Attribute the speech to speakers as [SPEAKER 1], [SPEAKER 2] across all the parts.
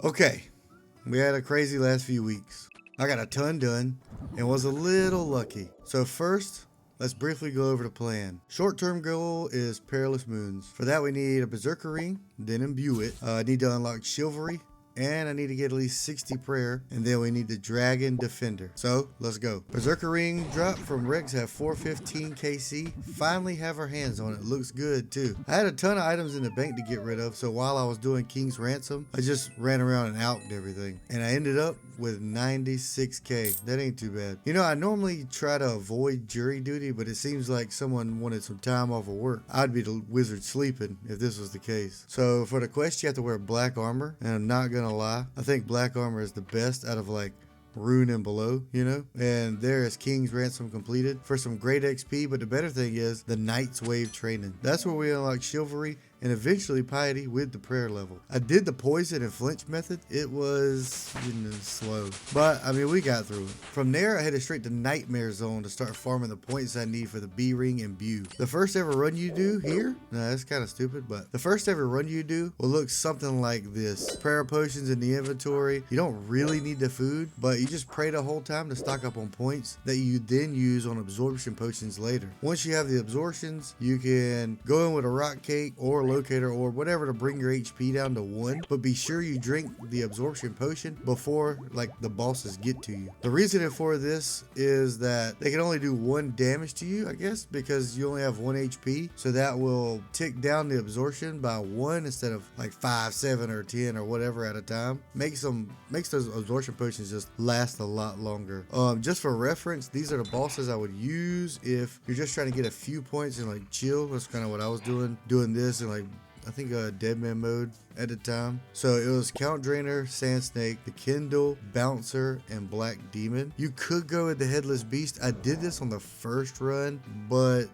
[SPEAKER 1] Okay, we had a crazy last few weeks. I got a ton done and was a little lucky. So first, let's briefly go over the plan. Short-term goal is Perilous Moons. For that we need a Berserker Ring, then imbue it. I need to unlock Chivalry, and I need to get at least 60 prayer, and then we need the Dragon Defender. So let's go. Berserker Ring drop from Rex have 415 KC. Finally have our hands on it. Looks good too. I had a ton of items in the bank to get rid of, so while I was doing King's Ransom, I just ran around and alched everything. And I ended up with 96k. That ain't too bad. You know, I normally try to avoid jury duty, but it seems like someone wanted some time off of work. I'd be the wizard sleeping if this was the case. So for the quest, you have to wear black armor, and I'm not gonna lie, I think black armor is the best out of like Rune and below, you know. And there is King's Ransom completed for some great XP, but the better thing is the Knight's Wave training. That's where we unlock Chivalry and eventually Piety with the prayer level. I did the poison and flinch method. It was slow, but I mean, we got through it. From there, I headed straight to Nightmare Zone to start farming the points I need for the B ring and Bew. The first ever run you do here, that's kind of stupid, but the first ever run you do will look something like this. Prayer potions in the inventory. You don't really need the food, but you just pray the whole time to stock up on points that you then use on absorption potions later. Once you have the absorptions, you can go in with a rock cake or locator or whatever to bring your HP down to 1, but be sure you drink the absorption potion before like the bosses get to you. The reason for this is that they can only do 1 damage to you, I guess, because you only have 1 HP, so that will tick down the absorption by 1 instead of like 5, 7, or 10 or whatever at a time. Makes those absorption potions just last a lot longer. Just for reference, these are the bosses I would use if you're just trying to get a few points and like chill. That's kind of what I was doing this and like I think dead man mode at the time. So it was Count Drainer, Sand Snake, the Kindle, Bouncer, and Black Demon. You could go with the Headless Beast. I did this on the first run, but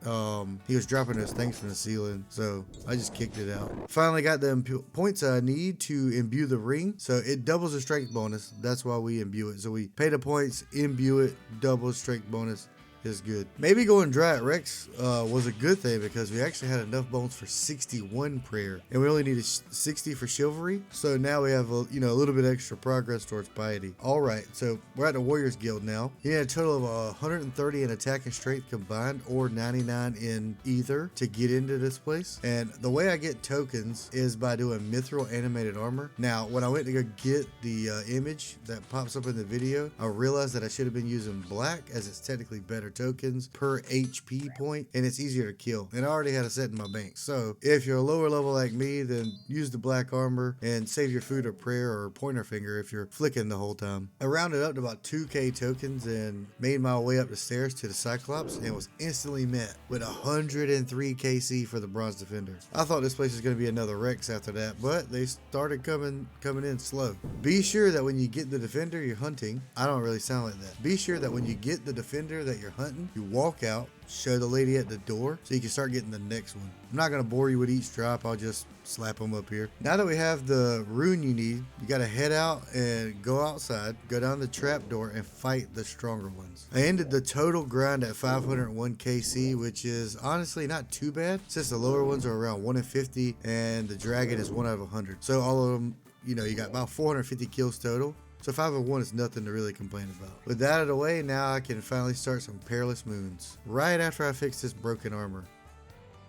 [SPEAKER 1] he was dropping those things from the ceiling, so I just kicked it out. Finally got the points I need to imbue the ring, so it doubles the strength bonus. That's why we imbue it. So we pay the points, imbue it, double strength bonus. Is good. Maybe going dry at Rex was a good thing because we actually had enough bones for 61 prayer and we only needed 60 for Chivalry, so now we have a little bit extra progress towards Piety. Alright, so we're at the Warriors Guild now. You need a total of 130 in attack and strength combined or 99 in either to get into this place, and the way I get tokens is by doing mithril animated armor. Now when I went to go get the image that pops up in the video, I realized that I should have been using black as it's technically better tokens per HP point and it's easier to kill, and I already had a set in my bank. So if you're a lower level like me, then use the black armor and save your food or prayer or pointer finger if you're flicking the whole time. I rounded up to about 2k tokens and made my way up the stairs to the Cyclops and was instantly met with 103 KC for the Bronze Defender. I thought this place was going to be another Rex after that, but they started coming in slow. Be sure that when you get the Defender you're hunting, I don't really sound like that. Be sure that when you get the Defender that you're hunting, you walk out, show the lady at the door so you can start getting the next one. I'm not going to bore you with each drop, I'll just slap them up here. Now that we have the rune you need, you got to head out and go outside, go down the trap door and fight the stronger ones. I ended the total grind at 501 KC, which is honestly not too bad since the lower ones are around 1 in 50 and the dragon is 1 out of 100. So all of them, you got about 450 kills total. So 501 is nothing to really complain about. With that out of the way, now I can finally start some Perilous Moons. Right after I fix this broken armor.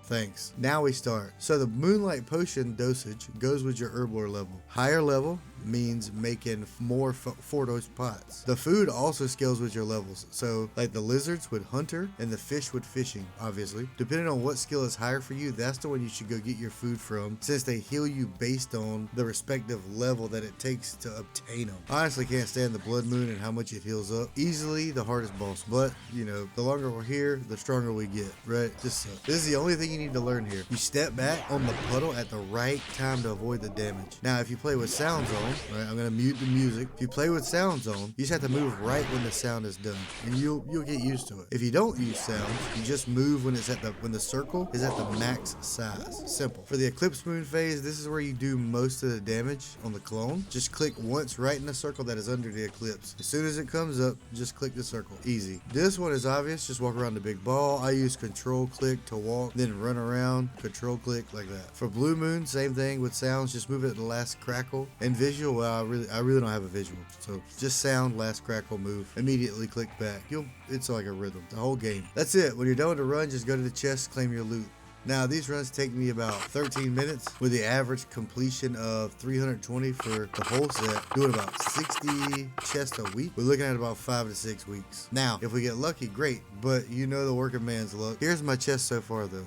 [SPEAKER 1] Thanks. Now we start. So the Moonlight Potion dosage goes with your Herblore level. Higher level means making more Fordos pots. The food also scales with your levels. So like the lizards with Hunter and the fish with Fishing, obviously. Depending on what skill is higher for you, that's the one you should go get your food from, since they heal you based on the respective level that it takes to obtain them. I honestly can't stand the Blood Moon and how much it heals up. Easily the hardest boss, but the longer we're here, the stronger we get, right? This is the only thing you need to learn here. You step back on the puddle at the right time to avoid the damage. Now if you play with Sound Zone, right, I'm gonna mute the music. If you play with Sound Zone, you just have to move right when the sound is done, and you'll get used to it. If you don't use sounds, you just move when the circle is at the max size. Simple. For the Eclipse Moon phase, this is where you do most of the damage on the clone. Just click once right in the circle that is under the eclipse. As soon as it comes up, just click the circle. Easy. This one is obvious. Just walk around the big ball. I use control click to walk, then run around, control click like that. For blue moon, same thing with sounds, just move it to the last crackle. And visual, well, I really don't have a visual. So just sound, last crackle, move, immediately click back. It's like a rhythm, the whole game. That's it. When you're done with the run, just go to the chest, claim your loot. Now, these runs take me about 13 minutes with the average completion of 320 for the whole set, doing about 60 chests a week. We're looking at about 5 to 6 weeks. Now, if we get lucky, great, but you know the working man's luck. Here's my chest so far, though.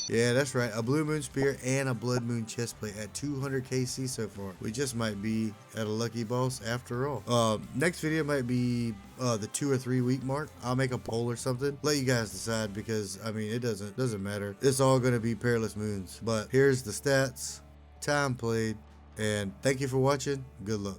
[SPEAKER 1] Yeah, that's right. A blue moon spear and a blood moon chestplate at 200 KC so far. We just might be at a lucky boss after all. Next video might be the 2 or 3 week mark. I'll make a poll or something. Let you guys decide because I mean it doesn't matter. It's all gonna be Perilous Moons. But here's the stats, time played, and thank you for watching. Good luck.